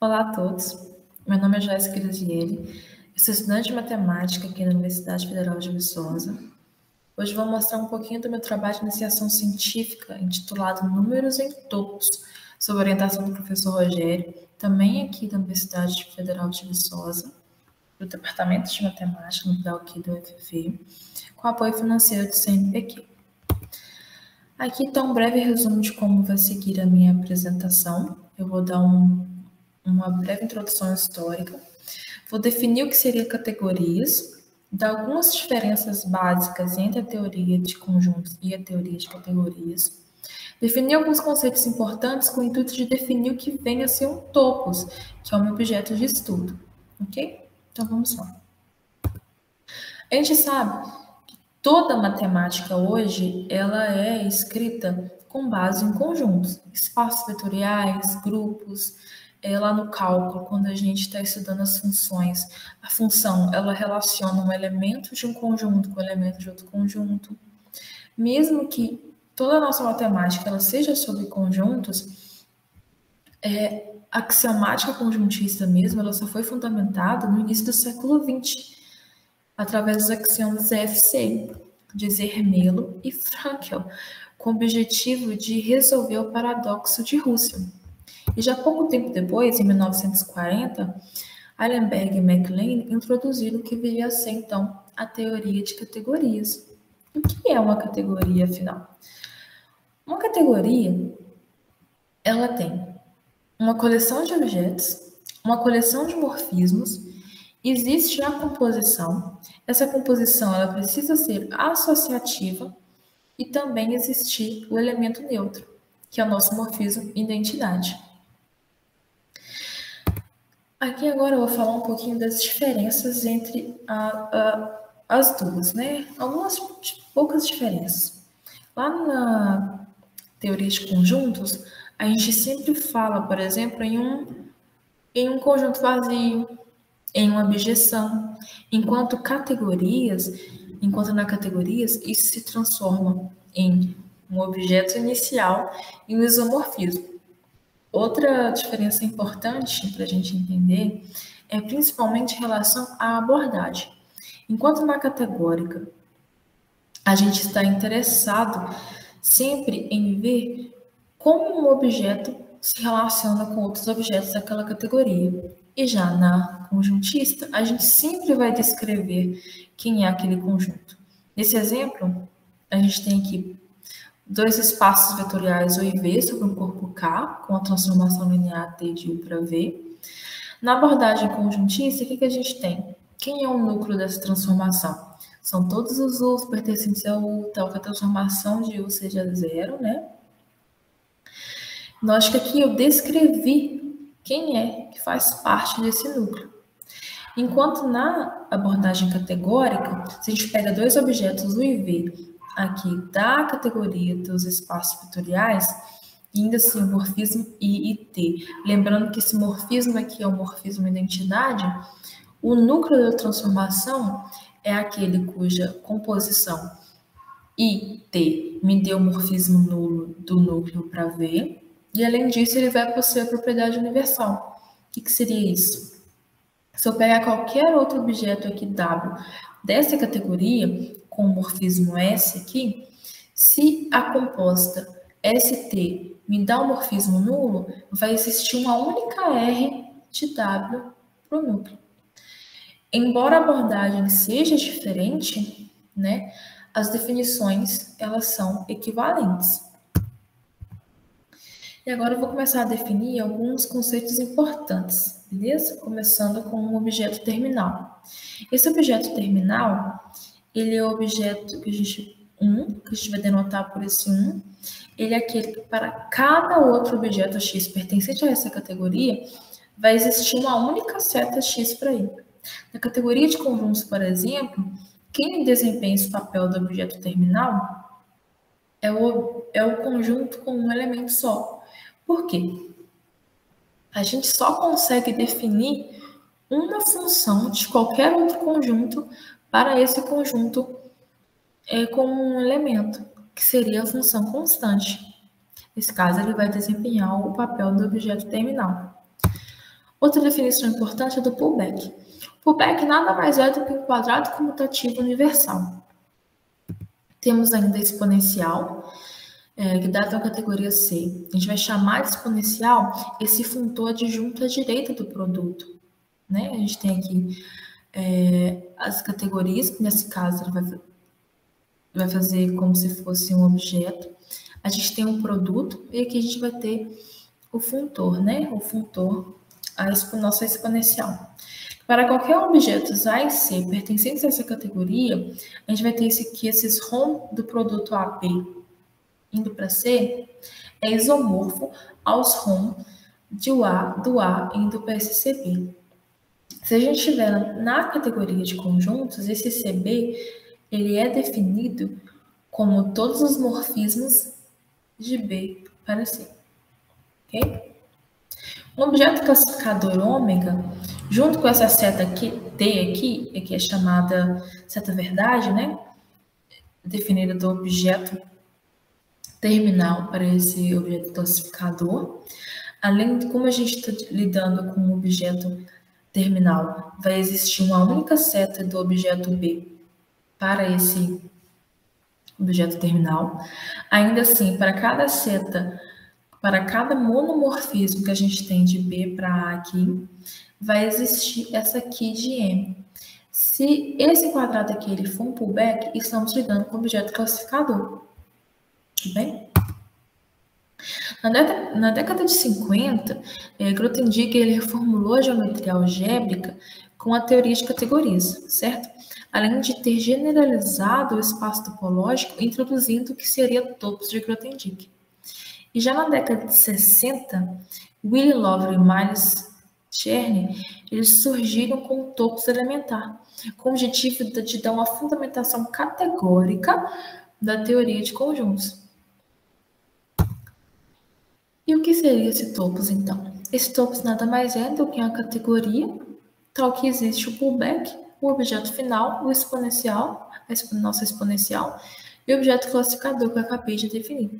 Olá a todos, meu nome é Jéssica Graziele, eu sou estudante de matemática aqui na Universidade Federal de Viçosa. Hoje vou mostrar um pouquinho do meu trabalho de iniciação científica intitulado Números em Topos, sob orientação do professor Rogério, também aqui da Universidade Federal de Viçosa, do Departamento de Matemática, no aqui do UFV, com apoio financeiro do CNPq. Aqui está um breve resumo de como vai seguir a minha apresentação. Eu vou dar uma breve introdução histórica, vou definir o que seria categorias, dar algumas diferenças básicas entre a teoria de conjuntos e a teoria de categorias, definir alguns conceitos importantes com o intuito de definir o que vem a ser um topos, que é o meu objeto de estudo, ok? Então vamos lá. A gente sabe que toda matemática hoje, ela é escrita com base em conjuntos, espaços vetoriais, grupos. Lá no cálculo, quando a gente está estudando as funções, a função, ela relaciona um elemento de um conjunto com o elemento de outro conjunto. Mesmo que toda a nossa matemática ela seja sobre conjuntos, a axiomática conjuntista mesmo, ela só foi fundamentada no início do século XX, através dos axiomas FC, de Zermelo e Frankel, com o objetivo de resolver o paradoxo de Russell. E já pouco tempo depois, em 1940, Eilenberg e MacLane introduziram o que viria a ser, então, a teoria de categorias. O que é uma categoria, afinal? Uma categoria, ela tem uma coleção de objetos, uma coleção de morfismos, existe a composição, essa composição ela precisa ser associativa e também existir o elemento neutro, que é o nosso morfismo e identidade. Aqui agora eu vou falar um pouquinho das diferenças entre as duas, né? Algumas poucas diferenças. Lá na teoria de conjuntos, a gente sempre fala, por exemplo, em um conjunto vazio, em uma abjeção, enquanto na categorias, isso se transforma em um objeto inicial e um isomorfismo. Outra diferença importante para a gente entender é principalmente em relação à abordagem. Enquanto na categórica a gente está interessado sempre em ver como um objeto se relaciona com outros objetos daquela categoria. E já na conjuntista, a gente sempre vai descrever quem é aquele conjunto. Nesse exemplo, a gente tem aqui dois espaços vetoriais U e V sobre um corpo K, com a transformação linear T de U para V. Na abordagem conjuntista, o que a gente tem? Quem é o núcleo dessa transformação? São todos os U's pertencentes ao U, tal que a transformação de U seja zero, né? Note que aqui eu descrevi quem é que faz parte desse núcleo. Enquanto na abordagem categórica, se a gente pega dois objetos U e V aqui da categoria dos espaços vetoriais, ainda assim o morfismo I e T. Lembrando que esse morfismo aqui é o morfismo identidade, o núcleo da transformação é aquele cuja composição I, T, me deu o morfismo nulo do núcleo para V, e além disso ele vai possuir a propriedade universal. O que seria isso? Se eu pegar qualquer outro objeto aqui W dessa categoria, com o morfismo S aqui, se a composta ST me dá um morfismo nulo, vai existir uma única R de W para o núcleo. Embora a abordagem seja diferente, né, as definições elas são equivalentes. E agora eu vou começar a definir alguns conceitos importantes, beleza? Começando com um objeto terminal. Esse objeto terminal, ele é o objeto que a gente vai denotar por esse 1. Ele é aquele que para cada outro objeto X pertencente a essa categoria, vai existir uma única seta X para ele. Na categoria de conjuntos, por exemplo, quem desempenha esse papel do objeto terminal é o conjunto com um elemento só. Por quê? A gente só consegue definir uma função de qualquer outro conjunto para esse conjunto com um elemento, que seria a função constante. Nesse caso, ele vai desempenhar o papel do objeto terminal. Outra definição importante é do pullback. Pullback nada mais é do que um quadrado comutativo universal. Temos ainda a exponencial, que dá a categoria C. A gente vai chamar de exponencial esse funtor adjunto à direita do produto. Né? A gente tem aqui as categorias, que nesse caso ele vai fazer como se fosse um objeto. A gente tem um produto e aqui a gente vai ter o funtor, né? O funtor, nossa exponencial. Para qualquer objeto A e C pertencentes a essa categoria, a gente vai ter esses ROM do produto AB indo para C é isomorfo aos ROM do A indo para esse CB. Se a gente estiver na categoria de conjuntos, esse CB ele é definido como todos os morfismos de B para C. Ok? Um objeto classificador ômega, junto com essa seta aqui, T aqui, que é chamada seta verdade, né? Definida do objeto terminal para esse objeto classificador. Além de como a gente está lidando com um objeto terminal, vai existir uma única seta do objeto B para esse objeto terminal. Ainda assim, para cada seta, para cada monomorfismo que a gente tem de B para A aqui, vai existir essa aqui de M. Se esse quadrado aqui ele for um pullback, estamos lidando com o objeto classificador. Tudo bem? Na década de 50, Grothendieck ele reformulou a geometria algébrica com a teoria de categorias, certo? Além de ter generalizado o espaço topológico, introduzindo o que seria topos de Grothendieck. E já na década de 60, Willy Lovell e Miles Cherney, eles surgiram com o topos elementar, com o objetivo de dar uma fundamentação categórica da teoria de conjuntos. E o que seria esse topos, então? Esse topos nada mais é do que uma categoria, tal que existe o pullback, o objeto final, o exponencial, nossa exponencial, e o objeto classificador que eu acabei de definir.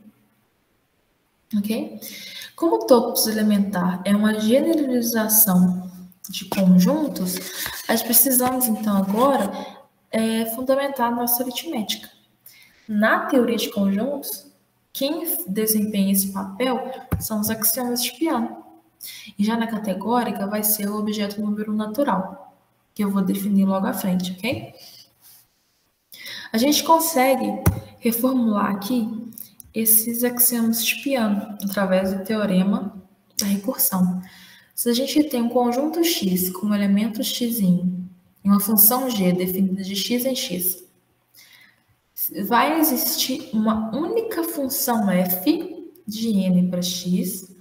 Ok? Como o topos elementar é uma generalização de conjuntos, nós precisamos, então, agora fundamentar a nossa aritmética. Na teoria de conjuntos, quem desempenha esse papel são os axiomas de Peano. E já na categórica vai ser o objeto número natural, que eu vou definir logo à frente, ok? A gente consegue reformular aqui esses axiomas de Peano através do teorema da recursão. Se a gente tem um conjunto X com um elemento x e uma função g definida de x em x, vai existir uma única função f de n para x,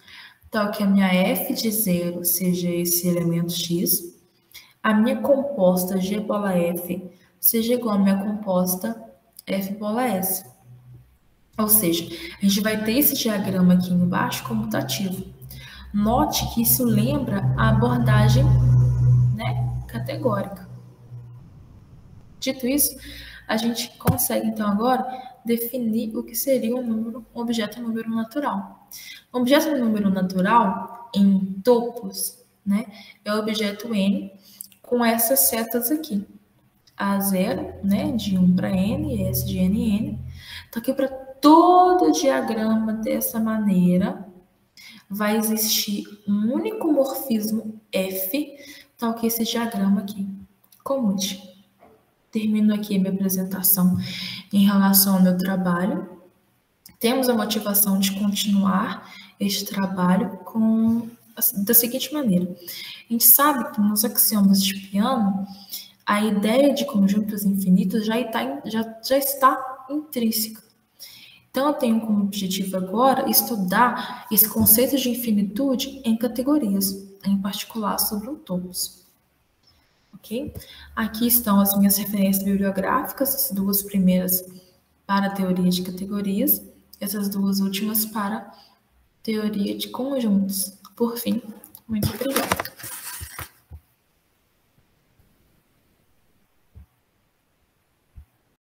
tal que a minha f de 0 seja esse elemento x, a minha composta g bola f seja igual à minha composta f bola s. Ou seja, a gente vai ter esse diagrama aqui embaixo comutativo. Note que isso lembra a abordagem, né, categórica. Dito isso, a gente consegue, então, agora definir o que seria um objeto número natural. Um objeto número natural, em topos, né, é o objeto n com essas setas aqui. A0, né, de 1 para n, e S de n e n. Então, aqui para todo o diagrama dessa maneira, vai existir um único morfismo F, tal que esse diagrama aqui comute. Termino aqui a minha apresentação em relação ao meu trabalho. Temos a motivação de continuar este trabalho da seguinte maneira. A gente sabe que nos axiomas de Peano, a ideia de conjuntos infinitos já está intrínseca. Então, eu tenho como objetivo agora estudar esse conceito de infinitude em categorias, em particular sobre o topos. Ok? Aqui estão as minhas referências bibliográficas, as duas primeiras para a teoria de categorias, essas duas últimas para a teoria de conjuntos. Por fim, muito obrigada.